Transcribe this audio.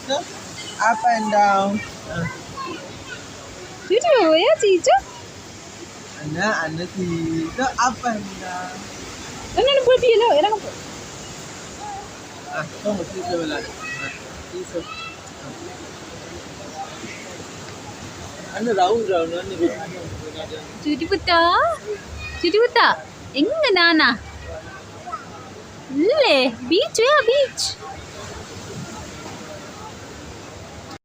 Cicu. Up and down. Cicu ya Cicu. Anna Cicu. Up and down. Ano po dia lo? Erang po. Kamu Cicu bela. Cicu. Anna round. Cuti puta. Enggak nana. Le, beach ya beach.